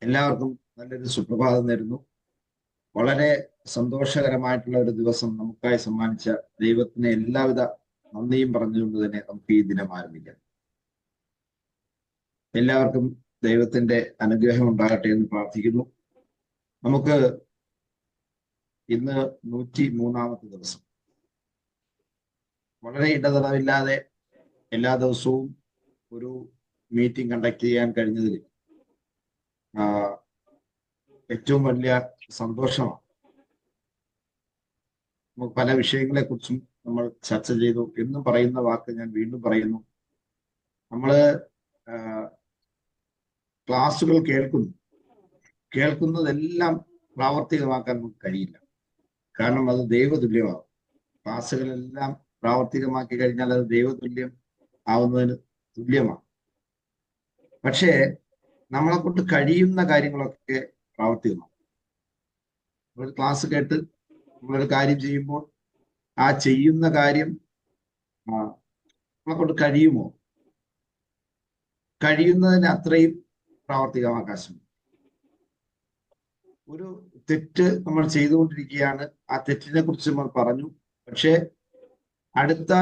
എല്ലാവർക്കും നല്ലൊരു സുപ്രഭാതം നേരുന്നു. വളരെ സന്തോഷകരമായിട്ടുള്ള ഒരു ദിവസം നമുക്കായി സമ്മാനിച്ച ദൈവത്തിന് എല്ലാവിധ നന്ദിയും പറഞ്ഞുകൊണ്ട് തന്നെ നമുക്ക് ഈ ദിനം ആരംഭിക്കാം. എല്ലാവർക്കും ദൈവത്തിന്റെ അനുഗ്രഹം ഉണ്ടാകട്ടെ എന്ന് പ്രാർത്ഥിക്കുന്നു. നമുക്ക് ഇന്ന് 103-ാമത്തെ ദിവസം. വളരെ ഇടതടവില്ലാതെ എല്ലാ ദിവസവും ഒരു മീറ്റിംഗ് കണ്ടക്ട് ചെയ്യാൻ കഴിഞ്ഞതിൽ ഏറ്റവും വലിയ സന്തോഷമാണ്. നമുക്ക് പല വിഷയങ്ങളെ കുറിച്ചും നമ്മൾ ചർച്ച ചെയ്തു. എന്നും പറയുന്ന വാക്ക് ഞാൻ വീണ്ടും പറയുന്നു. നമ്മള് ക്ലാസ്സുകൾ കേൾക്കുന്നതെല്ലാം പ്രാവർത്തികമാക്കാൻ നമുക്ക് കഴിയില്ല. കാരണം അത് ദൈവതുല്യമാകും. ക്ലാസ്സുകളെല്ലാം പ്രാവർത്തികമാക്കി കഴിഞ്ഞാൽ അത് ദൈവതുല്യം ആവുന്നതിന് തുല്യമാണ്. പക്ഷേ നമ്മളെ കൊണ്ട് കഴിയുന്ന കാര്യങ്ങളൊക്കെ പ്രാവർത്തികമാകും. ഒരു ക്ലാസ് കേട്ട് നമ്മളൊരു കാര്യം ചെയ്യുമ്പോൾ ആ ചെയ്യുന്ന കാര്യം നമ്മളെ കൊണ്ട് കഴിയുന്നതിന് അത്രയും പ്രാവർത്തികമാക്കാൻ ശ്രമിക്കും. ഒരു തെറ്റ് നമ്മൾ ചെയ്തുകൊണ്ടിരിക്കുകയാണ്. ആ തെറ്റിനെ കുറിച്ച് നമ്മൾ പറഞ്ഞു. പക്ഷെ അടുത്ത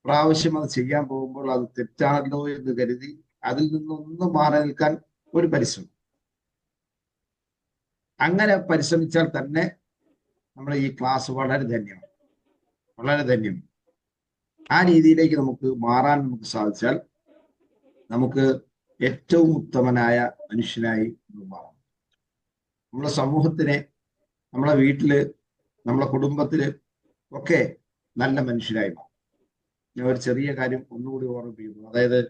പ്രാവശ്യം അത് ചെയ്യാൻ പോകുമ്പോൾ അത് തെറ്റാണല്ലോ എന്ന് കരുതി അതിൽ നിന്നൊന്ന് മാറി നിൽക്കാൻ ഒരു പരിശ്രമം. അങ്ങനെ പരിശ്രമിച്ചാൽ തന്നെ നമ്മുടെ ഈ ക്ലാസ് വളരെ ധന്യമാണ്. ആ രീതിയിലേക്ക് നമുക്ക് മാറാൻ സാധിച്ചാൽ നമുക്ക് ഏറ്റവും ഉത്തമനായ മനുഷ്യനായി മാറാം. നമ്മുടെ സമൂഹത്തിനെ, നമ്മളെ വീട്ടില്, നമ്മളെ കുടുംബത്തില് ഒക്കെ നല്ല മനുഷ്യരായി മാറും. ഞാൻ ഒരു ചെറിയ കാര്യം ഒന്നുകൂടി ഓർമ്മിപ്പിക്കുന്നു. അതായത്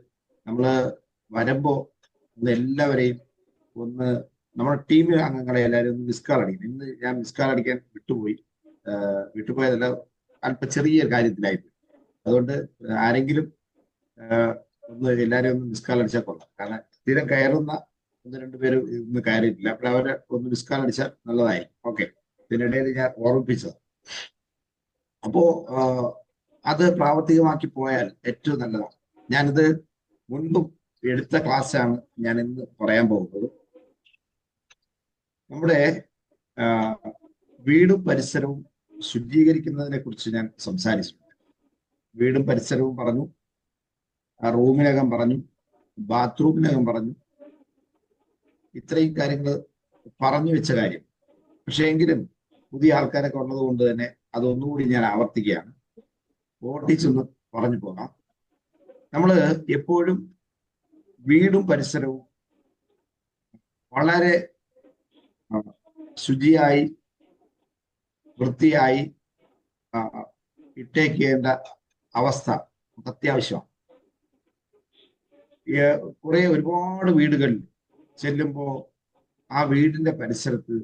നമ്മള് വരുമ്പോ എല്ലാവരെയും നമ്മുടെ ടീം അംഗങ്ങളെ എല്ലാവരും ഒന്ന് മിസ്കാൾ അടിക്കും. ഇന്ന് ഞാൻ മിസ്കാൾ അടിക്കാൻ വിട്ടുപോയതല്ല, അല്പം ചെറിയ കാര്യത്തിലായിപ്പോയി. അതുകൊണ്ട് ആരെങ്കിലും എല്ലാവരും ഒന്ന് മിസ്കാൾ അടിച്ചാൽ കൊള്ളാം. കാരണം സ്ഥിരം കയറുന്ന 1-2 പേര് ഇന്ന് കയറിയിട്ടില്ല. അപ്പോൾ അവരെ ഒന്ന് മിസ്കാൾ അടിച്ചാൽ നല്ലതായി. ഓക്കെ, ഇതിനിടയിൽ ഞാൻ ഓർമ്മിപ്പിച്ചത്. അപ്പോ അത് പ്രാവർത്തികമാക്കി പോയാൽ ഏറ്റവും നല്ലതാണ്. ഞാനിത് മുൻപും എടുത്ത ക്ലാസ്സാണ് ഞാൻ ഇന്ന് പറയാൻ പോകുന്നത്. നമ്മുടെ വീടും പരിസരവും ശുചീകരിക്കുന്നതിനെ കുറിച്ച് ഞാൻ സംസാരിച്ചിട്ടുണ്ട്. വീടും പരിസരവും പറഞ്ഞു, റൂമിനകം പറഞ്ഞു, ബാത്റൂമിനകം പറഞ്ഞു. ഇത്രയും കാര്യങ്ങൾ പറഞ്ഞു വെച്ച കാര്യം. പക്ഷെ എങ്കിലും പുതിയ ആൾക്കാരൊക്കെ ഉള്ളത് കൊണ്ട് തന്നെ അതൊന്നുകൂടി ഞാൻ ആവർത്തിക്കുകയാണ്. ഓട്ടിച്ചൊന്ന് പറഞ്ഞു പോകാം. നമ്മൾ എപ്പോഴും വീടും പരിസരവും വളരെ ശുചിയായി വൃത്തിയായി ഇട്ടേക്കേണ്ട അവസ്ഥ അത്യാവശ്യമാണ്. ഒരുപാട് വീടുകളിൽ ചെല്ലുമ്പോൾ ആ വീടിന്റെ പരിസരത്ത്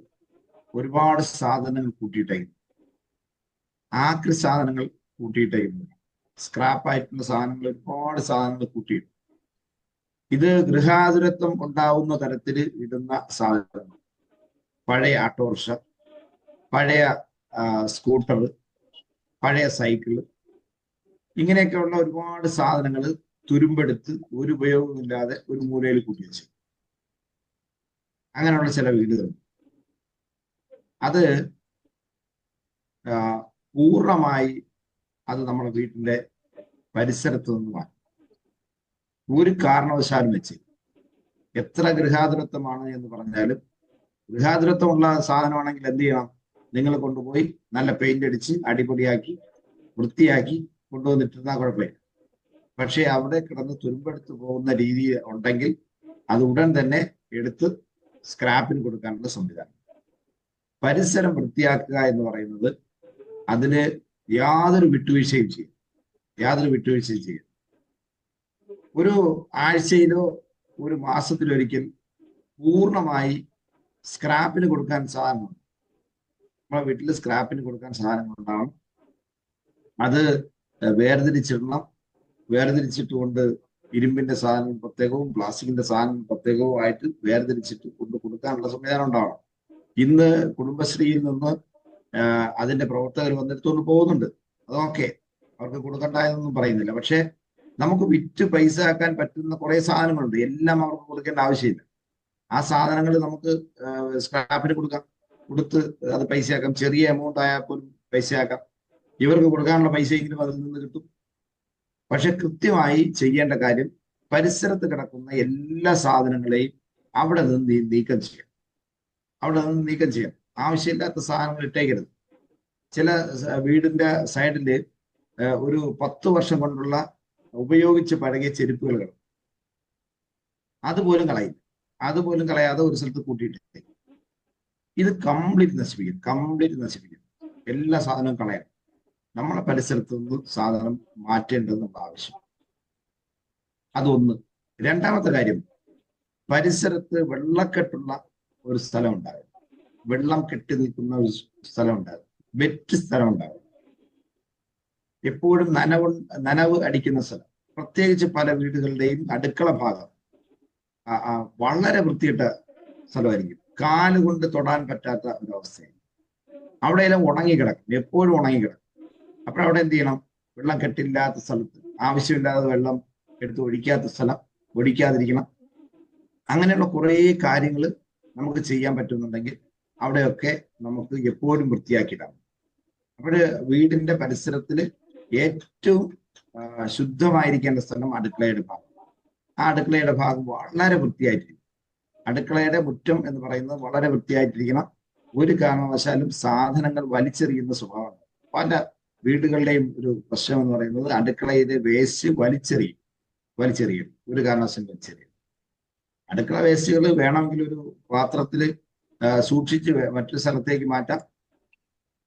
ഒരുപാട് സാധനങ്ങൾ കൂട്ടിയിട്ടേക്കുന്നു. ആക്രി സാധനങ്ങൾ കൂട്ടിയിട്ടേക്കുന്നു. സ്ക്രാപ്പായിട്ടുള്ള സാധനങ്ങൾ, ഒരുപാട് സാധനങ്ങൾ കൂട്ടിയിട്ടു. ഇത് ഗൃഹാതുരത്വം ഉണ്ടാവുന്ന തരത്തിൽ ഇടുന്ന സാധനങ്ങൾ. പഴയ ഓട്ടോറിക്ഷ, പഴയ സ്കൂട്ടർ, പഴയ സൈക്കിള്, ഇങ്ങനെയൊക്കെയുള്ള ഒരുപാട് സാധനങ്ങൾ തുരുമ്പെടുത്ത് ഒരു ഉപയോഗമില്ലാതെ ഒരു മൂലയിൽ കൂട്ടി വെച്ചു. അങ്ങനെയുള്ള ചില വീടുകൾ അത് പൂർണ്ണമായി അത് നമ്മുടെ വീട്ടിന്റെ പരിസരത്ത് നിന്ന് മാറ്റും. ഒരു കാരണവശാലും വെച്ച് എത്ര ഗൃഹാതുരത്വമാണ് എന്ന് പറഞ്ഞാലും, ഗൃഹാതുരത്വമുള്ള സാധനമാണെങ്കിൽ എന്ത് ചെയ്യണം? നിങ്ങൾ കൊണ്ടുപോയി നല്ല പെയിന്റ് അടിച്ച് അടിപൊളിയാക്കി വൃത്തിയാക്കി കൊണ്ടുവന്നിട്ടിരുന്നാൽ കുഴപ്പമില്ല. പക്ഷെ അവിടെ കിടന്ന് തുരുമ്പെടുത്ത് പോകുന്ന രീതി ഉണ്ടെങ്കിൽ അത് ഉടൻ തന്നെ എടുത്ത് സ്ക്രാപ്പിന് കൊടുക്കാനുള്ള സംവിധാനം. പരിസരം വൃത്തിയാക്കുക എന്ന് പറയുന്നത് അതിന് യാതൊരു വിട്ടുവീഴ്ചയും ചെയ്യും. ഒരു ആഴ്ചയിലോ ഒരു മാസത്തിലൊരിക്കൽ പൂർണ്ണമായി സ്ക്രാപ്പിന് കൊടുക്കാൻ സാധനമുണ്ട്. നമ്മളെ വീട്ടിൽ സ്ക്രാപ്പിന് കൊടുക്കാൻ സാധനങ്ങളുണ്ടാവണം. അത് വേർതിരിച്ചിട്ടുകൊണ്ട് ഇരുമ്പിന്റെ സാധനം പ്രത്യേകവും പ്ലാസ്റ്റിക്കിന്റെ സാധനം പ്രത്യേകവും ആയിട്ട് വേർതിരിച്ചിട്ട് കൊടുക്കാനുള്ള സംവിധാനം ഉണ്ടാവണം. ഇന്ന് കുടുംബശ്രീയിൽ നിന്ന് അതിന്റെ പ്രവർത്തകർ വന്നെടുത്തുകൊണ്ട് പോകുന്നുണ്ട്. അതൊക്കെ അവർക്ക് കൊടുക്കണ്ട എന്നൊന്നും പറയുന്നില്ല. പക്ഷെ നമുക്ക് വിറ്റ് പൈസ ആക്കാൻ പറ്റുന്ന കുറെ സാധനങ്ങളുണ്ട്. എല്ലാം അവർക്ക് കൊടുക്കേണ്ട ആവശ്യമില്ല. ആ സാധനങ്ങൾ നമുക്ക് സ്ക്രാപ്പിന് കൊടുത്ത് അത് പൈസയാക്കാം. ചെറിയ എമൗണ്ട് ആയാൽ പോലും പൈസയാക്കാം. ഇവർക്ക് കൊടുക്കാനുള്ള പൈസയെങ്കിലും അതിൽ നിന്ന് കിട്ടും. പക്ഷെ കൃത്യമായി ചെയ്യേണ്ട കാര്യം പരിസരത്ത് കിടക്കുന്ന എല്ലാ സാധനങ്ങളെയും അവിടെ നിന്ന് നീക്കം ചെയ്യാം. അവിടെ നിന്ന് നീക്കം ചെയ്യാം. ആവശ്യമില്ലാത്ത സാധനങ്ങൾ ഇട്ടേക്കരുത്. ചില വീടിന്റെ സൈഡില് ഒരു 10 വർഷം കൊണ്ടുള്ള ഉപയോഗിച്ച് പഴകിയ ചെരുപ്പുകൾ കിടക്കും. അതുപോലും കളയും. അതുപോലും കളയാതെ ഒരു സ്ഥലത്ത് കൂട്ടിയിട്ട് ഇത് കംപ്ലീറ്റ് നശിപ്പിക്കും. എല്ലാ സാധനവും കളയണം. നമ്മളെ പരിസരത്ത് നിന്ന് സാധനം മാറ്റേണ്ടതെന്നുള്ള ആവശ്യം. അതൊന്ന്. രണ്ടാമത്തെ കാര്യം, പരിസരത്ത് വെള്ളക്കെട്ടുള്ള ഒരു സ്ഥലം ഉണ്ടാകും. വെള്ളം കെട്ടി നിൽക്കുന്ന ഒരു സ്ഥലം ഉണ്ടാകും. വെറ്റ് സ്ഥലം ഉണ്ടാകും. എപ്പോഴും നനവ് അടിക്കുന്ന സ്ഥലം. പ്രത്യേകിച്ച് പല വീടുകളുടെയും അടുക്കള ഭാഗം വളരെ വൃത്തിയിട്ട സ്ഥലമായിരിക്കും. കാലുകൊണ്ട് തൊടാൻ പറ്റാത്ത ഒരവസ്ഥയാണ്. അവിടെയെല്ലാം ഉണങ്ങിക്കിടക്കും. എപ്പോഴും ഉണങ്ങിക്കിടക്കും. അപ്പോൾ അവിടെ എന്ത് ചെയ്യണം? വെള്ളം കെട്ടില്ലാത്ത സ്ഥലത്ത്, ആവശ്യമില്ലാതെ വെള്ളം എടുത്ത് ഒഴിക്കാത്ത സ്ഥലം ഒഴിക്കാതിരിക്കണം. അങ്ങനെയുള്ള കുറേ കാര്യങ്ങൾ നമുക്ക് ചെയ്യാൻ പറ്റുന്നുണ്ടെങ്കിൽ അവിടെയൊക്കെ നമുക്ക് എപ്പോഴും വൃത്തിയാക്കിയിടാം. അപ്പോൾ വീടിന്റെ പരിസരത്തിൽ ഏറ്റവും ശുദ്ധമായിരിക്കേണ്ട സ്ഥലം അടുക്കളയുടെ ഭാഗം. ആ അടുക്കളയുടെ ഭാഗം വളരെ വൃത്തിയായിട്ടിരിക്കും. അടുക്കളയുടെ മുറ്റം എന്ന് പറയുന്നത് വളരെ വൃത്തിയായിട്ടിരിക്കണം. ഒരു കാരണവശാലും സാധനങ്ങൾ വലിച്ചെറിയുന്ന സ്വഭാവം പല വീടുകളുടെയും ഒരു പ്രശ്നം എന്ന് പറയുന്നത് അടുക്കളയിലെ വേസ്റ്റ് വലിച്ചെറിയും. ഒരു കാരണവശാലും വലിച്ചെറിയും. അടുക്കള വേസ്റ്റുകൾ വേണമെങ്കിൽ ഒരു പാത്രത്തിൽ സൂക്ഷിച്ച് മറ്റൊരു സ്ഥലത്തേക്ക് മാറ്റാം.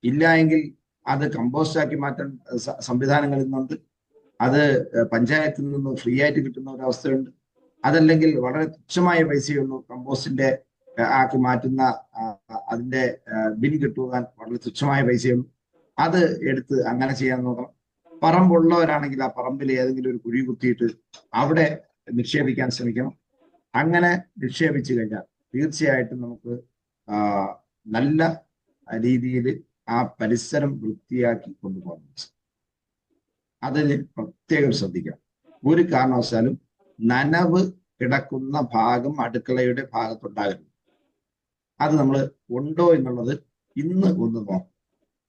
ഇല്ല എങ്കിൽ അത് കമ്പോസ്റ്റ് ആക്കി മാറ്റാൻ സംവിധാനങ്ങൾ ഇന്നുണ്ട്. അത് പഞ്ചായത്തിൽ നിന്ന് ഫ്രീ ആയിട്ട് കിട്ടുന്ന ഒരു അവസ്ഥയുണ്ട്. അതല്ലെങ്കിൽ വളരെ തുച്ഛമായ പൈസയുള്ളൂ കമ്പോസ്റ്റിന്റെ ആക്കി മാറ്റുന്ന അതിന്റെ ബിൻ കിട്ടുവാൻ വളരെ തുച്ഛമായ പൈസയുള്ളൂ. അത് എടുത്ത് അങ്ങനെ ചെയ്യാൻ നോക്കണം. പറമ്പുള്ളവരാണെങ്കിൽ ആ പറമ്പിൽ ഏതെങ്കിലും ഒരു കുഴി കുത്തിയിട്ട് അവിടെ നിക്ഷേപിക്കാൻ ശ്രമിക്കണം. അങ്ങനെ നിക്ഷേപിച്ചു കഴിഞ്ഞാൽ തീർച്ചയായിട്ടും നമുക്ക് നല്ല രീതിയിൽ ആ പരിസരം വൃത്തിയാക്കി കൊണ്ടുപോകാൻ പറ്റും. അതിന് പ്രത്യേകം ശ്രദ്ധിക്കണം. ഒരു കാരണവശാലും നനവ് കിടക്കുന്ന ഭാഗം അടുക്കളയുടെ ഭാഗത്തുണ്ടാകരുത്. അത് നമ്മൾ ഉണ്ടോ എന്നുള്ളത് ഇന്ന് ഒന്ന്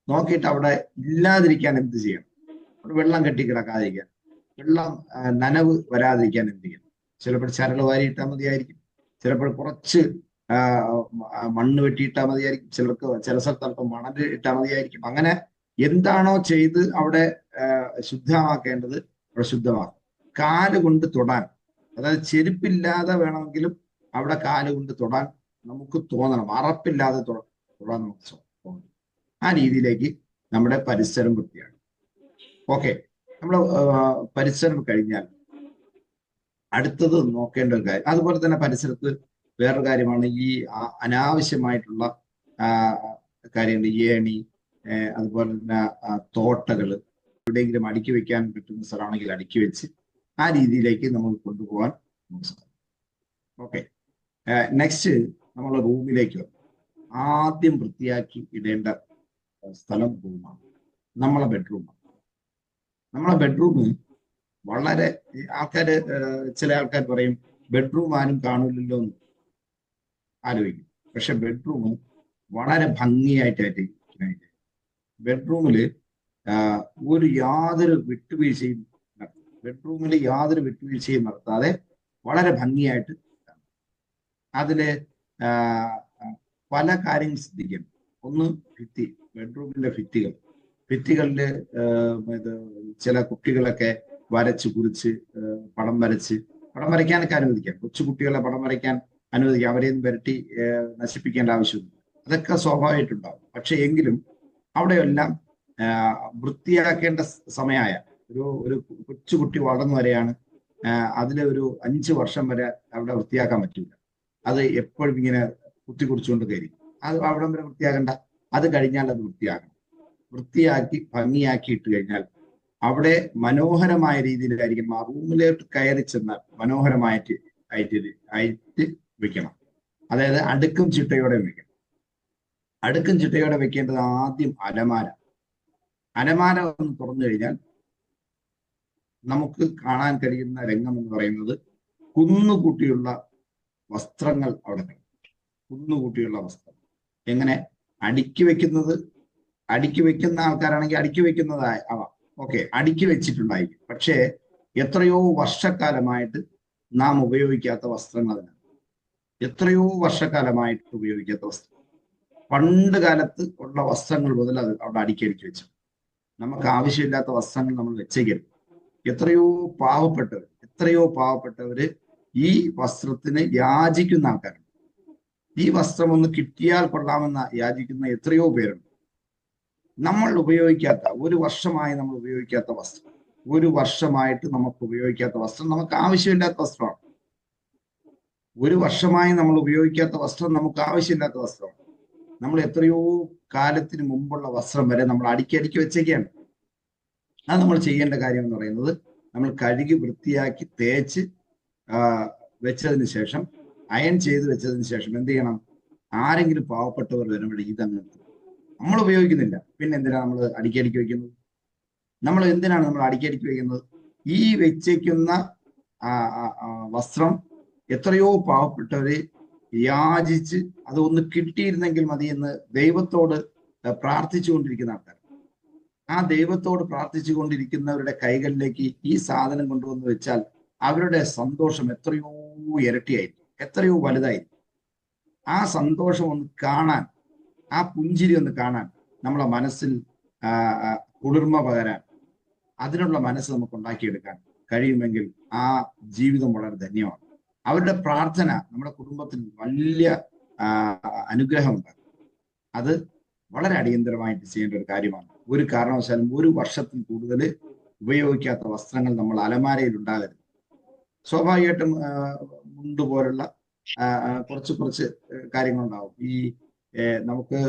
നോക്കിയിട്ട് അവിടെ ഇല്ലാതിരിക്കാൻ എന്ത് ചെയ്യണം? വെള്ളം കെട്ടി കിടക്കാതിരിക്കാൻ, വെള്ളം നനവ് വരാതിരിക്കാൻ എന്ത് ചെയ്യണം? ചിലപ്പോൾ ചരൽ വാരി ഇട്ടാൽ മതിയായിരിക്കും. ചിലപ്പോൾ കുറച്ച് മണ്ണ് വെട്ടിയിട്ടാൽ മതിയായിരിക്കും. ചില സ്ഥലത്ത് അല്പം മണൽ ഇട്ടാൽ മതിയായിരിക്കും. അങ്ങനെ എന്താണോ ചെയ്ത് അവിടെ ശുദ്ധമാക്കേണ്ടത് അവിടെ ശുദ്ധമാക്കും. കാലുകൊണ്ട് തൊടാൻ, അതായത് ചെരുപ്പില്ലാതെ വേണമെങ്കിലും അവിടെ കാലുകൊണ്ട് തൊടാൻ നമുക്ക് തോന്നണം. അറപ്പില്ലാതെ തൊടാൻ നമുക്ക് തോന്നണം. ആ രീതിയിലേക്ക് നമ്മുടെ പരിസരം വൃത്തിയാണ്. ഓക്കെ, നമ്മുടെ പരിസരം കഴിഞ്ഞാൽ അടുത്തത് നോക്കേണ്ട ഒരു കാര്യം, അതുപോലെ തന്നെ പരിസരത്ത് വേറൊരു കാര്യമാണ് ഈ അനാവശ്യമായിട്ടുള്ള കാര്യങ്ങൾ. ഏണി, അതുപോലെ തന്നെ തോട്ടകൾ എവിടെയെങ്കിലും അടുക്കി വെക്കാൻ പറ്റുന്ന സ്ഥലമാണെങ്കിൽ അടുക്കി വെച്ച് ആ രീതിയിലേക്ക് നമുക്ക് കൊണ്ടുപോകാൻ സാധിക്കും. ഓക്കെ, നെക്സ്റ്റ് നമ്മൾ റൂമിലേക്ക് വന്നു. ആദ്യം വൃത്തിയാക്കി ഇടേണ്ട സ്ഥലം റൂമാണ്. നമ്മളെ ബെഡ്റൂമാണ്. നമ്മളെ ബെഡ്റൂം വളരെ ചില ആൾക്കാർ പറയും ബെഡ്റൂം ആരും കാണില്ലല്ലോ എന്ന് ആലോചിക്കും. പക്ഷെ ബെഡ്റൂം വളരെ ഭംഗിയായിട്ടായിട്ട് ബെഡ്റൂമിൽ യാതൊരു വിട്ടുവീഴ്ചയും നടത്താതെ വളരെ ഭംഗിയായിട്ട് അതില് പല കാര്യങ്ങൾ ശ്രദ്ധിക്കണം. ഒന്ന് ബെഡ്റൂമിന്റെ ഭിത്തികളില് ചില കുട്ടികളൊക്കെ വരച്ച് കുറിച്ച് പടം വരയ്ക്കാനൊക്കെ അനുവദിക്കാം. കൊച്ചു കുട്ടികളെ പടം വരയ്ക്കാൻ അനുവദിക്കാം. അവരെയൊന്നും വരട്ടി നശിപ്പിക്കേണ്ട ആവശ്യമില്ല. അതൊക്കെ സ്വാഭാവികമായിട്ടുണ്ടാവും. പക്ഷെ എങ്കിലും അവിടെയെല്ലാം വൃത്തിയാക്കേണ്ട സമയമായ ഒരു കൊച്ചുകുട്ടി വളർന്നു വരെയാണ്. അതിലെ ഒരു 5 വർഷം വരെ അവിടെ വൃത്തിയാക്കാൻ പറ്റില്ല. അത് എപ്പോഴും ഇങ്ങനെ കുത്തിക്കുറിച്ചുകൊണ്ട് കയറി അത് അവിടെ വരെ വൃത്തിയാക്കണ്ട. അത് കഴിഞ്ഞാൽ അത് വൃത്തിയാക്കി ഭംഗിയാക്കി ഇട്ട് കഴിഞ്ഞാൽ അവിടെ മനോഹരമായ രീതിയിലായിരിക്കും. ആ റൂമിലോട്ട് കയറി ചെന്നാൽ മനോഹരമായിട്ട് ആയിട്ട് വെക്കണം. അതായത് അടുക്കും ചിട്ടയോടെ വെക്കണം. അടുക്കും ചിട്ടയോടെ വെക്കേണ്ടത് ആദ്യം അലമാര ഒന്ന് തുറന്നു കഴിഞ്ഞാൽ നമുക്ക് കാണാൻ കഴിയുന്ന രംഗം എന്ന് പറയുന്നത് കുന്നുകൂട്ടിയുള്ള വസ്ത്രങ്ങൾ അവിടെ കിടക്കും, കുന്നുകൂട്ടിയുള്ള വസ്ത്രം. എങ്ങനെ അടുക്കി വെക്കുന്ന ആൾക്കാരാണെങ്കിൽ അടുക്കി വെക്കുന്നതായി ആവാം, ഓക്കെ, അടുക്കി വെച്ചിട്ടുണ്ടായിരിക്കും. പക്ഷേ എത്രയോ വർഷക്കാലമായിട്ട് നാം ഉപയോഗിക്കാത്ത വസ്ത്രങ്ങൾ അതിനാണ്, എത്രയോ വർഷക്കാലമായിട്ട് ഉപയോഗിക്കാത്ത വസ്ത്രം, പണ്ട് കാലത്ത് ഉള്ള വസ്ത്രങ്ങൾ മുതൽ അത് അവിടെ അടുക്കി വെച്ചു. നമുക്ക് ആവശ്യമില്ലാത്ത വസ്ത്രങ്ങൾ നമ്മൾ വെച്ചേക്കരുത്. എത്രയോ പാവപ്പെട്ടവര് ഈ വസ്ത്രത്തിന് യാചിക്കുന്ന ആൾക്കാരുണ്ട്. ഈ വസ്ത്രം ഒന്ന് കിട്ടിയാൽ കൊള്ളാമെന്ന് യാചിക്കുന്ന എത്രയോ പേരുണ്ട്. നമ്മൾ ഉപയോഗിക്കാത്ത, ഒരു വർഷമായി നമ്മൾ ഉപയോഗിക്കാത്ത വസ്ത്രം, ഒരു വർഷമായിട്ട് നമുക്ക് ഉപയോഗിക്കാത്ത വസ്ത്രം നമുക്ക് ആവശ്യമില്ലാത്ത വസ്ത്രമാണ്. ഒരു വർഷമായി നമ്മൾ ഉപയോഗിക്കാത്ത വസ്ത്രം നമുക്ക് ആവശ്യമില്ലാത്ത വസ്ത്രമാണ്. നമ്മൾ എത്രയോ കാലത്തിന് മുമ്പുള്ള വസ്ത്രം വരെ നമ്മൾ അടുക്കി വെച്ചേക്കാണ്. അത് നമ്മൾ ചെയ്യേണ്ട കാര്യം എന്ന് പറയുന്നത്, നമ്മൾ കഴുകി വൃത്തിയാക്കി തേച്ച് വെച്ചതിന് ശേഷം, അയൺ ചെയ്ത് വെച്ചതിന് ശേഷം എന്ത് ചെയ്യണം? ആരെങ്കിലും പാവപ്പെട്ടവർ വരുമ്പോൾ ഇതങ്ങ് നമ്മൾ ഉപയോഗിക്കുന്നില്ല, പിന്നെ എന്തിനാണ് നമ്മൾ അടുക്കി വെക്കുന്നത്? നമ്മൾ അടുക്കി വെക്കുന്നത്? ഈ വെച്ചേക്കുന്ന വസ്ത്രം എത്രയോ പാവപ്പെട്ടവരെ യാചിച്ച് അതൊന്ന് കിട്ടിയിരുന്നെങ്കിൽ മതി എന്ന് ദൈവത്തോട് പ്രാർത്ഥിച്ചുകൊണ്ടിരിക്കുന്ന ആൾക്കാർ. ആ ദൈവത്തോട് പ്രാർത്ഥിച്ചുകൊണ്ടിരിക്കുന്നവരുടെ കൈകളിലേക്ക് ഈ സാധനം കൊണ്ടുവന്ന് വെച്ചാൽ അവരുടെ സന്തോഷം എത്രയോ ഇരട്ടിയായിരിക്കും, എത്രയോ വലുതായിരിക്കും. ആ സന്തോഷം ഒന്ന് കാണാൻ, ആ പുഞ്ചിരി ഒന്ന് കാണാൻ, നമ്മളെ മനസ്സിൽ കുളിർമ പകരാൻ, അതിനുള്ള മനസ്സ് നമുക്ക് ഉണ്ടാക്കിയെടുക്കാൻ കഴിയുമെങ്കിൽ ആ ജീവിതം വളരെ ധന്യമാണ്. അവരുടെ പ്രാർത്ഥന നമ്മുടെ കുടുംബത്തിൽ വലിയ അനുഗ്രഹമുണ്ടാകും. അത് വളരെ അടിയന്തരമായിട്ട് ചെയ്യേണ്ട ഒരു കാര്യമാണ്. ഒരു കാരണവശാലും ഒരു വർഷത്തിൽ കൂടുതൽ ഉപയോഗിക്കാത്ത വസ്ത്രങ്ങൾ നമ്മൾ അലമാരയിൽ ഉണ്ടാകരുത്. സ്വാഭാവികമായിട്ടും മുണ്ട് പോലുള്ള കുറച്ച് കാര്യങ്ങളുണ്ടാവും. ഈ നമുക്ക്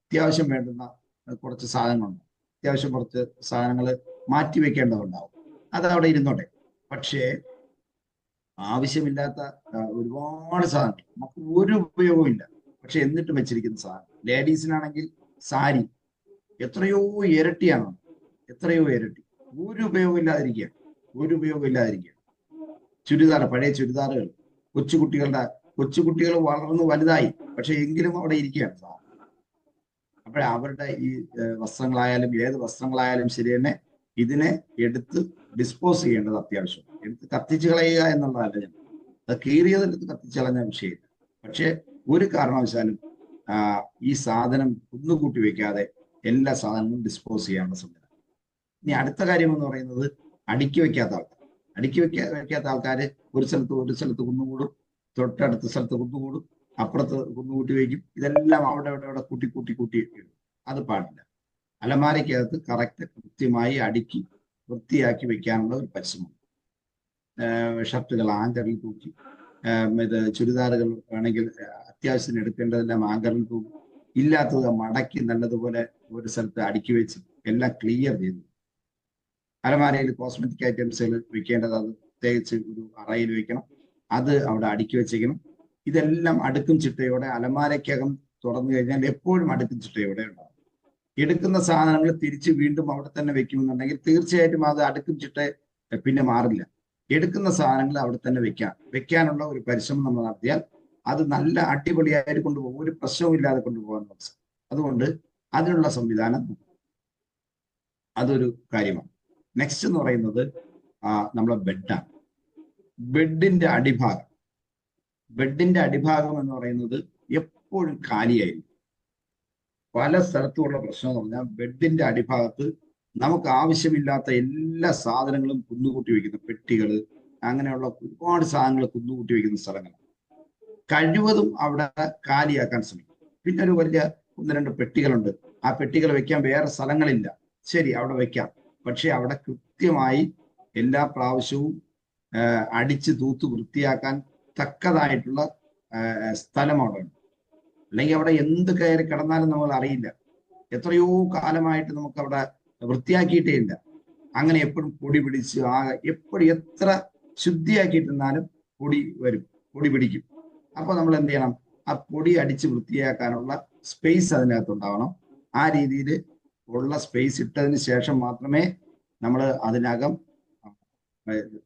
അത്യാവശ്യം വേണ്ടുന്ന കുറച്ച് സാധനങ്ങളുണ്ട്, അത്യാവശ്യം കുറച്ച് സാധനങ്ങൾ മാറ്റി വെക്കേണ്ടതുണ്ടാവും. അത് അവിടെ ഇരുന്നോട്ടെ. പക്ഷേ ആവശ്യമില്ലാത്ത ഒരുപാട് സാധനങ്ങൾ നമുക്ക് ഒരു ഉപയോഗവും ഇല്ല, പക്ഷെ എന്നിട്ടും വെച്ചിരിക്കുന്ന സാധനം. ലേഡീസിനാണെങ്കിൽ സാരി എത്രയോ ഇരട്ടിയാണ്, എത്രയോ ഇരട്ടി. ഒരു ഉപയോഗം ഇല്ലാതിരിക്കുക. ചുരിദാർ, പഴയ ചുരിദാറുകൾ, കൊച്ചുകുട്ടികൾ വളർന്നു വലുതായി, പക്ഷെ എങ്കിലും അവിടെ ഇരിക്കുകയാണ് സാധനം. അപ്പോഴേ അവരുടെ ഈ വസ്ത്രങ്ങളായാലും ഏത് വസ്ത്രങ്ങളായാലും ശരി തന്നെ ഇതിനെ എടുത്ത് ഡിസ്പോസ് ചെയ്യേണ്ടത് അത്യാവശ്യം. എടുത്ത് കത്തിച്ചു കളയുക എന്നുള്ളതല്ല, ഞാൻ അത് കീറിയതെടുത്ത് കത്തിച്ചു കളഞ്ഞ വിഷയമില്ല. പക്ഷെ ഒരു കാരണവശാലും ഈ സാധനം കുന്നുകൂട്ടി വെക്കാതെ എല്ലാ സാധനങ്ങളും ഡിസ്പോസ് ചെയ്യാനുള്ള സംവിധാനം. ഇനി അടുത്ത കാര്യം എന്ന് പറയുന്നത്, അടുക്കി വെക്കാത്ത ആൾക്കാര് ഒരു സ്ഥലത്ത് കുന്നുകൂടും, തൊട്ടടുത്ത സ്ഥലത്ത് കുന്നുകൂടും, അപ്പുറത്ത് കുന്നുകൂട്ടി വയ്ക്കും. ഇതെല്ലാം അവിടെ കൂട്ടി ഇടും. അത് പാടില്ല. അലമാരയ്ക്കകത്ത് കൃത്യമായി അടുക്കി വൃത്തിയാക്കി വെക്കാനുള്ള ഒരു പരിശ്രമം. ഷർട്ടുകൾ ആങ്കറിൽ തൂക്കി, ഇത് ചുരിദാറുകൾ വേണമെങ്കിൽ അത്യാവശ്യത്തിന് എടുക്കേണ്ടതെല്ലാം ആങ്കറിൽ തൂക്കി, ഇല്ലാത്തത് മടക്കി നല്ലതുപോലെ ഒരു സ്ഥലത്ത് അടുക്കി വെച്ച് എല്ലാം ക്ലിയർ ചെയ്തു. അലമാരയിൽ കോസ്മെറ്റിക് ഐറ്റംസുകൾ വെക്കേണ്ടത് അത് പ്രത്യേകിച്ച് ഒരു അറയിൽ വെക്കണം, അത് അവിടെ അടുക്കി വെച്ചേക്കണം. ഇതെല്ലാം അടുക്കും ചിട്ടയോടെ അലമാരയ്ക്കകം തുറന്നു കഴിഞ്ഞാൽ എപ്പോഴും അടുക്കും ചിട്ടയോടെ ഉണ്ടാവും. എടുക്കുന്ന സാധനങ്ങൾ തിരിച്ച് വീണ്ടും അവിടെ തന്നെ വെക്കുമെന്നുണ്ടെങ്കിൽ തീർച്ചയായിട്ടും അത് അടുക്കും ചിട്ട പിന്നെ മാറില്ല. എടുക്കുന്ന സാധനങ്ങൾ അവിടെ തന്നെ വെക്കാനുള്ള ഒരു പരിശ്രമം നമ്മൾ നടത്തിയാൽ അത് നല്ല അടിപൊളിയായിട്ട് കൊണ്ടുപോകും, ഒരു പ്രശ്നവും ഇല്ലാതെ കൊണ്ടുപോകാൻ മനസ്സിലാവും. അതുകൊണ്ട് അതിനുള്ള സംവിധാനം അതൊരു കാര്യമാണ്. നെക്സ്റ്റ് എന്ന് പറയുന്നത് നമ്മളെ ബെഡാണ്. ബെഡിന്റെ അടിഭാഗം എന്ന് പറയുന്നത് എപ്പോഴും കാലിയായിരിക്കും. പല സ്ഥലത്തുമുള്ള പ്രശ്നം എന്ന് പറഞ്ഞാൽ ബെഡിന്റെ അടിഭാഗത്ത് നമുക്ക് ആവശ്യമില്ലാത്ത എല്ലാ സാധനങ്ങളും കുന്നുകൂട്ടി വെക്കുന്ന പെട്ടികൾ, അങ്ങനെയുള്ള ഒരുപാട് സാധനങ്ങൾ കുന്നുകൂട്ടി വെക്കുന്ന സ്ഥലങ്ങൾ. കഴിവതും അവിടെ കാലിയാക്കാൻ ശ്രമിക്കും. പിന്നെ ഒരു വലിയ 1-2 പെട്ടികളുണ്ട്, ആ പെട്ടികൾ വെക്കാൻ വേറെ സ്ഥലങ്ങളില്ല, ശരി അവിടെ വെക്കാം. പക്ഷെ അവിടെ കൃത്യമായി എല്ലാ പ്രാവശ്യവും അടിച്ച് തൂത്ത് വൃത്തിയാക്കാൻ തക്കതായിട്ടുള്ള സ്ഥലം അവിടെ ഉണ്ട്. അല്ലെങ്കിൽ അവിടെ എന്ത് കയറി കിടന്നാലും നമ്മൾ അറിയില്ല. എത്രയോ കാലമായിട്ട് നമുക്ക് അവിടെ വൃത്തിയാക്കിയിട്ടേ ഇല്ല. അങ്ങനെ എപ്പോഴും പൊടി പിടിച്ച് എത്ര ശുദ്ധിയാക്കിയിട്ടിരുന്നാലും പൊടി പിടിക്കും. അപ്പൊ നമ്മൾ എന്ത് ചെയ്യണം? ആ പൊടി അടിച്ച് വൃത്തിയാക്കാനുള്ള സ്പേസ് അതിനകത്ത് ഉണ്ടാവണം. ആ രീതിയിൽ ഉള്ള സ്പേസ് ഇട്ടതിന് ശേഷം മാത്രമേ നമ്മൾ അതിനകം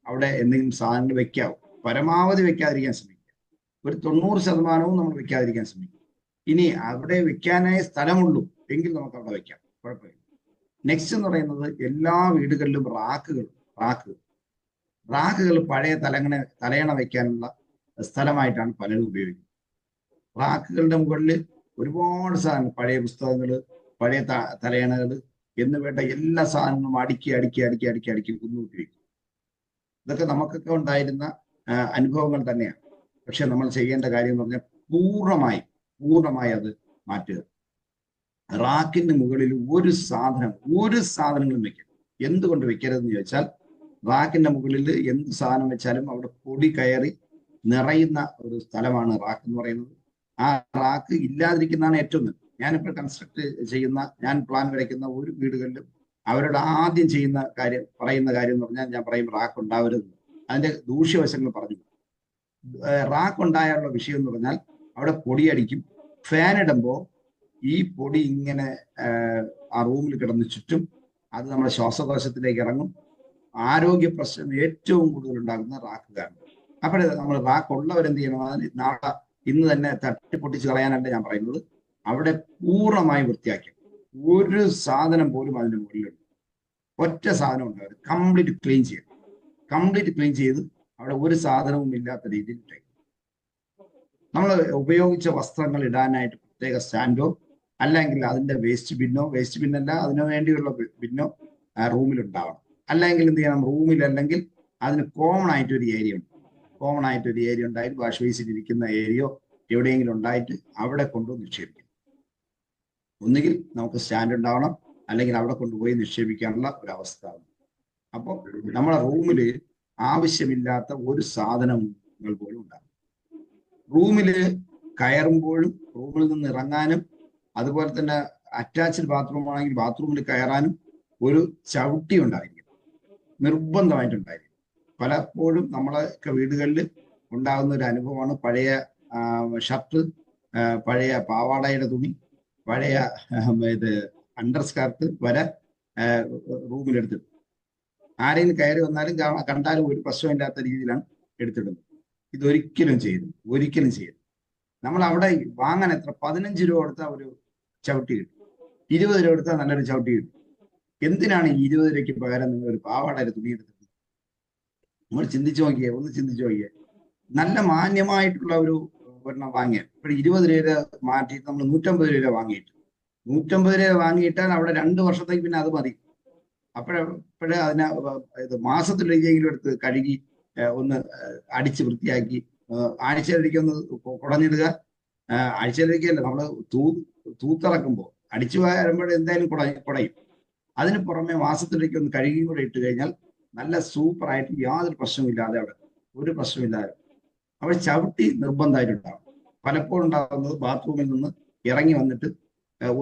അവിടെ എന്തെങ്കിലും സാധനങ്ങൾ വെക്കാവൂ. പരമാവധി വെക്കാതിരിക്കാൻ ശ്രമിക്കും. ഒരു 90% നമ്മൾ വെക്കാതിരിക്കാൻ ശ്രമിക്കും. ഇനി അവിടെ വെക്കാനായ സ്ഥലമുള്ളൂ എങ്കിൽ നമുക്ക് അവിടെ വെക്കാം, കുഴപ്പമില്ല. നെക്സ്റ്റ് എന്ന് പറയുന്നത് എല്ലാ വീടുകളിലും റാക്കുകൾ പഴയ തലയണ വയ്ക്കാനുള്ള സ്ഥലമായിട്ടാണ് പലരും ഉപയോഗിക്കുന്നത്. റാക്കുകളുടെ മുകളിൽ ഒരുപാട് സാധനങ്ങൾ, പഴയ പുസ്തകങ്ങൾ, പഴയ തലയണകൾ എന്ന് വേണ്ട എല്ലാ സാധനങ്ങളും അടുക്കി കുന്നുകൂട്ടി വയ്ക്കും. ഇതൊക്കെ നമുക്കൊക്കെ ഉണ്ടായിരുന്ന അനുഭവങ്ങൾ തന്നെയാണ്. പക്ഷെ നമ്മൾ ചെയ്യേണ്ട കാര്യം എന്ന് പറഞ്ഞാൽ പൂർണ്ണമായി അത് മാറ്റുക. റാക്കിന്റെ മുകളിൽ ഒരു സാധനങ്ങളും വെക്കരുത്. എന്തുകൊണ്ട് വെക്കരുതെന്ന് ചോദിച്ചാൽ, റാക്കിന്റെ മുകളിൽ എന്ത് സാധനം വെച്ചാലും അവിടെ പൊടി കയറി നിറയുന്ന ഒരു സ്ഥലമാണ് റാക്ക് എന്ന് പറയുന്നത്. ആ റാക്ക് ഇല്ലാതിരിക്കുന്നതാണ് ഏറ്റവും നല്ലത്. ഞാനിപ്പോൾ കൺസ്ട്രക്ട് ചെയ്യുന്ന, ഞാൻ പ്ലാൻ വരയ്ക്കുന്ന ഒരു വീടുകളിലും അവരോട് ആദ്യം പറയുന്ന കാര്യം എന്ന് പറഞ്ഞാൽ, ഞാൻ പറയും റാക്ക് ഉണ്ടാവരുത്. അതിന്റെ ദൂഷ്യവശങ്ങൾ പറഞ്ഞു. റാക്ക് ഉണ്ടായുള്ള വിഷയം എന്ന് പറഞ്ഞാൽ അവിടെ പൊടിയടിക്കും. ഫാൻ ഇടുമ്പോൾ ഈ പൊടി ഇങ്ങനെ ആ റൂമിൽ കിടന്ന് ചുറ്റും, അത് നമ്മുടെ ശ്വാസകോശത്തിലേക്ക് ഇറങ്ങും. ആരോഗ്യ പ്രശ്നം ഏറ്റവും കൂടുതൽ ഉണ്ടാകുന്ന റാക്ക് കാരണം. അപ്പോൾ നമ്മൾ റാക്ക് ഉള്ളവരെന്ത് ചെയ്യണം? നാളെ ഇന്ന് തന്നെ തട്ടിപ്പൊട്ടിച്ച് കളയാനല്ല ഞാൻ പറയുന്നത്, അവിടെ പൂർണ്ണമായി വൃത്തിയാക്കി ഒരു സാധനം പോലും അതിന്റെ മുകളിലുണ്ട്, ഒറ്റ സാധനം ഉണ്ടാവും. കംപ്ലീറ്റ് ക്ലീൻ ചെയ്ത് അവിടെ ഒരു സാധനവും ഇല്ലാത്ത രീതിയിൽ ഇട്ടേക്കും. നമ്മൾ ഉപയോഗിച്ച വസ്ത്രങ്ങൾ ഇടാനായിട്ട് പ്രത്യേക സ്റ്റാൻഡോ അല്ലെങ്കിൽ അതിന്റെ വേസ്റ്റ് ബിന്നല്ല, അതിനു വേണ്ടിയുള്ള ബിന്നോ റൂമിൽ ഉണ്ടാവണം. അല്ലെങ്കിൽ എന്ത് ചെയ്യണം? റൂമിലല്ലെങ്കിൽ അതിന് കോമൺ ആയിട്ട് ഒരു ഏരിയ ഉണ്ടായിട്ട്, വാഷ് ബേസിൽ ഇരിക്കുന്ന ഏരിയയോ എവിടെയെങ്കിലും ഉണ്ടായിട്ട് അവിടെ കൊണ്ടുപോയി നിക്ഷേപിക്കും. ഒന്നുകിൽ നമുക്ക് സ്റ്റാൻഡ് ഉണ്ടാവണം, അല്ലെങ്കിൽ അവിടെ കൊണ്ടുപോയി നിക്ഷേപിക്കാനുള്ള ഒരു അവസ്ഥ. അപ്പോൾ നമ്മളെ റൂമിൽ ആവശ്യമില്ലാത്ത ഒരു സാധനങ്ങൾ പോലും ഉണ്ടാകും. റൂമിൽ കയറുമ്പോഴും റൂമിൽ നിന്ന് ഇറങ്ങാനും, അതുപോലെ തന്നെ അറ്റാച്ച്ഡ് ബാത്റൂം ആണെങ്കിൽ ബാത്റൂമിൽ കയറാനും ഒരു ചവിട്ടി ഉണ്ടായിരിക്കും, നിർബന്ധമായിട്ടുണ്ടായിരിക്കും. പലപ്പോഴും നമ്മളൊക്കെ വീടുകളിൽ ഉണ്ടാകുന്ന ഒരു അനുഭവമാണ്, പഴയ ഷർട്ട്, പഴയ പാവാടയുടെ തുണി, പഴയ അണ്ടർ സ്കർട്ട് വരെ റൂമിലെടുത്തിടും. ആരെങ്കിലും കയറി വന്നാലും കണ്ടാലും ഒരു പ്രശ്നമില്ലാത്ത രീതിയിലാണ് എടുത്തിടുന്നത്. ഇതൊരിക്കലും ചെയ്യരുത്. നമ്മൾ അവിടെ വാങ്ങാൻ എത്ര 15 രൂപ കൊടുത്താൽ ഒരു ചവിട്ടി കിട്ടും, 20 രൂപ കൊടുത്താൽ നല്ലൊരു ചവിട്ടി കിട്ടും. എന്തിനാണ് 20 രൂപയ്ക്ക് പകരം നിങ്ങൾ ഒരു പാവാടയുടെ തുണി എടുത്തിട്ട്? നമ്മൾ ഒന്ന് ചിന്തിച്ചു നോക്കിയേ. നല്ല മാന്യമായിട്ടുള്ള ഒരു ഒരെണ്ണം വാങ്ങിയാൽ ഇപ്പോൾ 20 രൂപ മാറ്റിയിട്ട് നമ്മൾ 150 രൂപ വാങ്ങിയിട്ടാൽ അവിടെ 2 വർഷത്തേക്ക് പിന്നെ അത് മതി. അപ്പോഴേ അതിനെ മാസത്തിലൊരിക്കലെങ്കിലും എടുത്ത് കഴുകി ഒന്ന് അടിച്ച് വൃത്തിയാക്കി ആഴ്ചയിലേക്ക് ഒന്ന് കുടഞ്ഞിടുക. ആഴ്ചയിലേക്കല്ല, നമ്മൾ തൂത്തിറക്കുമ്പോൾ അടിച്ചു വരുമ്പോൾ എന്തായാലും കുടയും. അതിന് പുറമെ മാസത്തിലേക്ക് ഒന്ന് കഴുകിയും കൂടെ ഇട്ട് കഴിഞ്ഞാൽ നല്ല സൂപ്പറായിട്ട് യാതൊരു പ്രശ്നമില്ലാതെ അവിടെ ചവിട്ടി നിർബന്ധമായിട്ടുണ്ടാവും. പലപ്പോഴും ഉണ്ടാകുന്നത് ബാത്റൂമിൽ നിന്ന് ഇറങ്ങി വന്നിട്ട്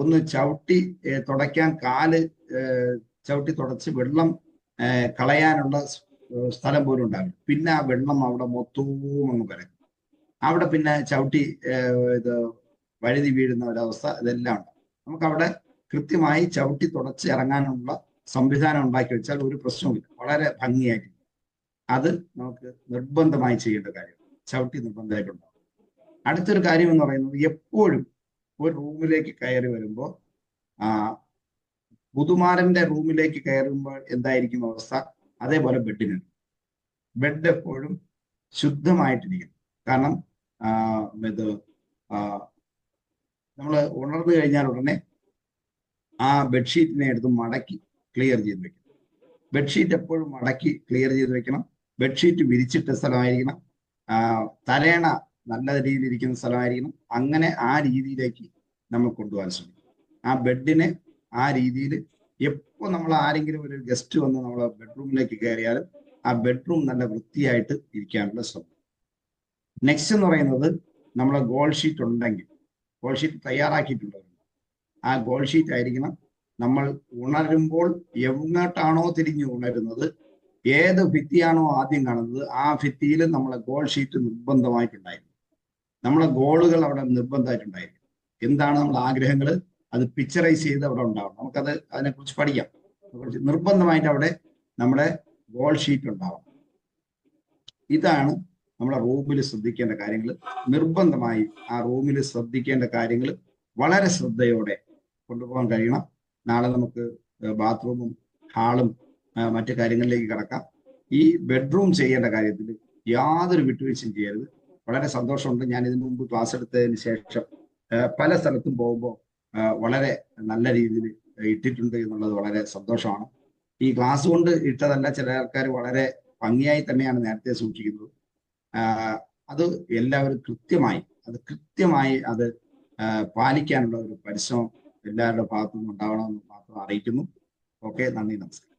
ഒന്ന് ചവിട്ടി തുടയ്ക്കാൻ, കാല് ചവിട്ടി തുടച്ച് വെള്ളം കളയാനുള്ള സ്ഥലം പോലും ഉണ്ടാവില്ല. പിന്നെ ആ വെള്ളം അവിടെ മൊത്തവും അങ്ങ് പരക്കും. അവിടെ പിന്നെ ചവിട്ടി വഴുതി വീഴുന്ന ഒരവസ്ഥ ഇതെല്ലാം ഉണ്ട്. നമുക്കവിടെ കൃത്യമായി ചവിട്ടി തുടച്ച് ഇറങ്ങാനുള്ള സംവിധാനം ഉണ്ടാക്കി വെച്ചാൽ ഒരു പ്രശ്നവുമില്ല, വളരെ ഭംഗിയായിട്ട്. അത് നമുക്ക് നിർബന്ധമായി ചെയ്യേണ്ട കാര്യം, ചവിട്ടി നിർബന്ധമായിട്ടുണ്ടാവും. അടുത്തൊരു കാര്യം എന്ന് പറയുന്നത്, എപ്പോഴും ഒരു റൂമിലേക്ക് കയറി വരുമ്പോൾ പുതുമാരന്റെ റൂമിലേക്ക് കയറുമ്പോൾ എന്തായിരിക്കും അവസ്ഥ, അതേപോലെ ബെഡ് എപ്പോഴും ശുദ്ധമായിട്ടിരിക്കും. കാരണം നമ്മൾ ഉണർന്നു കഴിഞ്ഞാൽ ഉടനെ ആ ബെഡ്ഷീറ്റിനെ എടുത്ത് മടക്കി ക്ലിയർ ചെയ്ത് വെക്കണം. ബെഡ്ഷീറ്റ് എപ്പോഴും മടക്കി ക്ലിയർ ചെയ്ത് വെക്കണം. ബെഡ്ഷീറ്റ് വിരിച്ചിട്ട സ്ഥലമായിരിക്കണം. തലയണ നല്ല രീതിയിൽ ഇരിക്കുന്ന സ്ഥലമായിരിക്കണം. അങ്ങനെ ആ രീതിയിലേക്ക് നമ്മൾ കൊണ്ടുപോകാൻ ശ്രമിക്കും. ആ ബെഡിനെ ആ രീതിയിൽ എപ്പോൾ നമ്മൾ ആരെങ്കിലും ഒരു ഗസ്റ്റ് വന്ന് നമ്മളെ ബെഡ്റൂമിലേക്ക് കയറിയാലും ആ ബെഡ്റൂം നല്ല വൃത്തിയായിട്ട് ഇരിക്കാനുള്ള ശ്രമം. നെക്സ്റ്റ് എന്ന് പറയുന്നത്, നമ്മളെ ഗോൾ ഷീറ്റ് ഉണ്ടെങ്കിൽ, ഗോൾ ഷീറ്റ് തയ്യാറാക്കിയിട്ടുള്ളവരുണ്ട്, ആ ഗോൾ ഷീറ്റ് ആയിരിക്കണം. നമ്മൾ ഉണരുമ്പോൾ എങ്ങോട്ടാണോ തിരിഞ്ഞ് ഉണരുന്നത്, ഏത് ഭിത്തിയാണോ ആദ്യം കാണുന്നത്, ആ ഭിത്തിയിൽ നമ്മളെ ഗോൾ ഷീറ്റ് നിർബന്ധമായിട്ടുണ്ടായിരുന്നു. നമ്മളെ ഗോളുകൾ അവിടെ നിർബന്ധമായിട്ടുണ്ടായിരിക്കും. എന്താണ് നമ്മുടെ ആഗ്രഹങ്ങൾ, അത് പിക്ചറൈസ് ചെയ്ത് അവിടെ ഉണ്ടാവണം. നമുക്കത് അതിനെക്കുറിച്ച് പഠിക്കാം. നിർബന്ധമായിട്ട് അവിടെ നമ്മുടെ ഗോൾ ഷീറ്റ് ഉണ്ടാവണം. ഇതാണ് നമ്മുടെ റൂമിൽ ശ്രദ്ധിക്കേണ്ട കാര്യങ്ങൾ, നിർബന്ധമായി ആ റൂമിൽ ശ്രദ്ധിക്കേണ്ട കാര്യങ്ങൾ വളരെ ശ്രദ്ധയോടെ കൊണ്ടുപോകാൻ കഴിയണം. നാളെ നമുക്ക് ബാത്റൂമും ഹാളും മറ്റു കാര്യങ്ങളിലേക്ക് കടക്കാം. ഈ ബെഡ്റൂം ചെയ്യേണ്ട കാര്യത്തിൽ യാതൊരു വിട്ടുവീഴ്ചയും ചെയ്യരുത്. വളരെ സന്തോഷമുണ്ട്. ഞാൻ ഇതിനു മുമ്പ് ക്ലാസ് എടുത്തതിന് ശേഷം പല സ്ഥലത്തും പോകുമ്പോൾ വളരെ നല്ല രീതിയിൽ ഇട്ടിട്ടുണ്ട് എന്നുള്ളത് വളരെ സന്തോഷമാണ്. ഈ ക്ലാസ് കൊണ്ട് ഇട്ടതല്ല, ചില ആൾക്കാർ വളരെ ഭംഗിയായി തന്നെയാണ് നേരത്തെ സൂക്ഷിക്കുന്നത്. അത് എല്ലാവരും കൃത്യമായി അത് പാലിക്കാനുള്ള ഒരു പരിശ്രമം എല്ലാവരുടെ ഭാഗത്തുനിന്നും ഉണ്ടാവണമെന്ന് മാത്രം അറിയിക്കുന്നു. ഓക്കെ, നന്ദി, നമസ്കാരം.